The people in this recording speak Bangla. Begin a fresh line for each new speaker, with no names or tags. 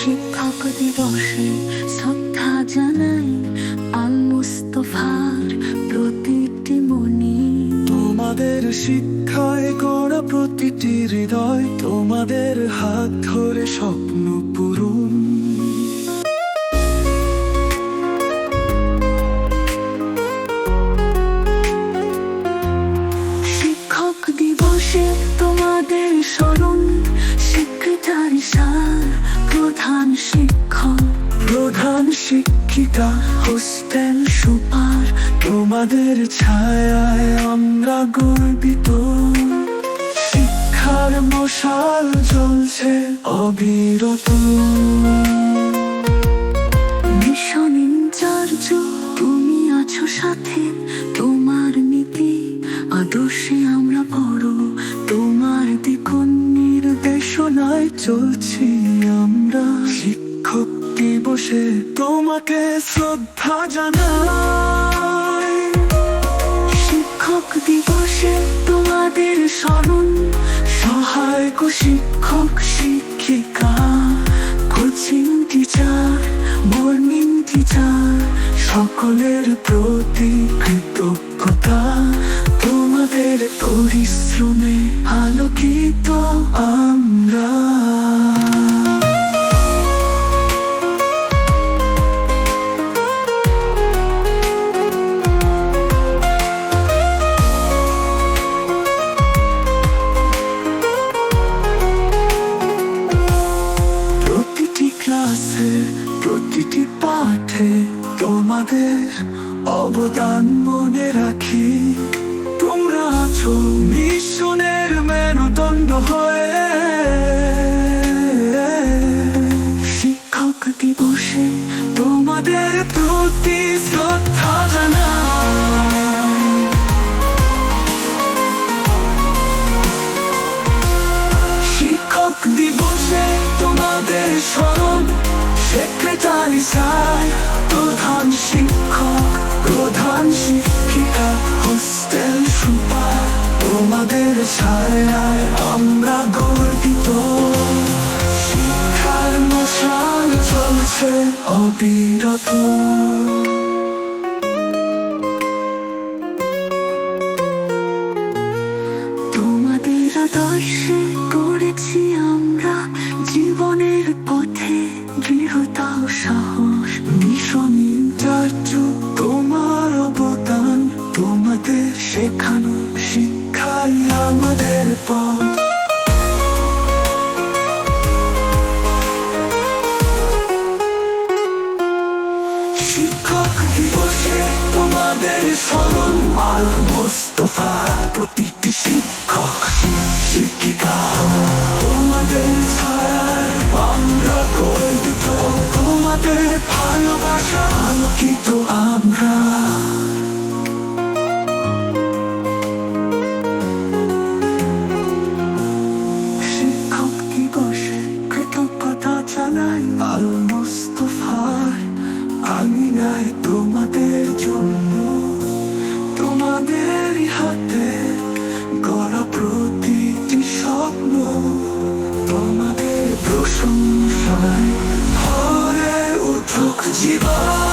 শিক্ষক দিবসে শ্রদ্ধা জানাই আল মুস্তফার প্রতিটি মনি।
তোমাদের শিক্ষায় গড়া প্রতিটি হৃদয়, তোমাদের হাত ধরে স্বপ্ন পূরণ।
শিক্ষক দিবসে তোমাদের স্মরণ, সেক্রেটারি স্যার, প্রধান শিক্ষক,
প্রধান শিক্ষিকা, হোস্টেল সুপার, তোমাদের ছায়ায় আমরা গর্বিত। শিক্ষার মশাল জ্বলছে অবিরত।
মিশন ইনচার্জ তুমি আছো সাথে, তোমার নীতি আদর্শে আমরা বড়, তোমার দিক নির্দেশনায়
চলছি আমরা। শিক্ষক দিবসে তোমাকে শ্রদ্ধা জানাই।
শিক্ষক দিবসে তোমাদের স্মরণ,
সহায়ক শিক্ষক শিক্ষিকা,
কোচিং টিচার, মর্নিং টিচার,
সকলের প্রতি কৃতজ্ঞতা। তোমাদের পরিশ্রমে আলোকিত আমরা। প্রতিটি ক্লাসে, প্রতিটি পাঠে তোমাদের অবদান মনে রাখি। তোমরা আছো মিশনের মেরুদণ্ড হয়ে।
শিক্ষক দিবসে
তোমাদের প্রতি শ্রদ্ধা জানাই। শিক্ষক দিবসে তোমাদের স্মরণ, সেক্রেটারি স্যার, প্রধান শিক্ষক, প্রধান শিক্ষিকা, হোস্টেল সুপার, তোমাদের ছায়ায় আমরা গর্বিত। শিক্ষার মশাল চলছে অবিরত।
তোমাদের আদর্শে গড়েছি আমরা জীবনের পথে দৃঢ়তা ও সাহস।
মিশন ইনচার্জ তোমার অবদান, তোমাদের শেখানো শিক্ষাই আমাদের পথ। শিক্ষক দিবসে তোমাদের স্মরণ, আল মুস্তফা, প্রতিটি শিক্ষক শিক্ষিকা, তোমাদের ছায়ায় আমরা গর্বিত। তোমাদের ভালোবাসা আলোকিত আমরা। শিক্ষক দিবসে কৃতজ্ঞতা জানাই আল মুস্তফার আঙিনায় তোমাদের জন্য। তোমাদের হাতে গড়া প্রতিটি স্বপ্ন, তোমাদের প্রশংসায় ভরে উঠুক জীবন।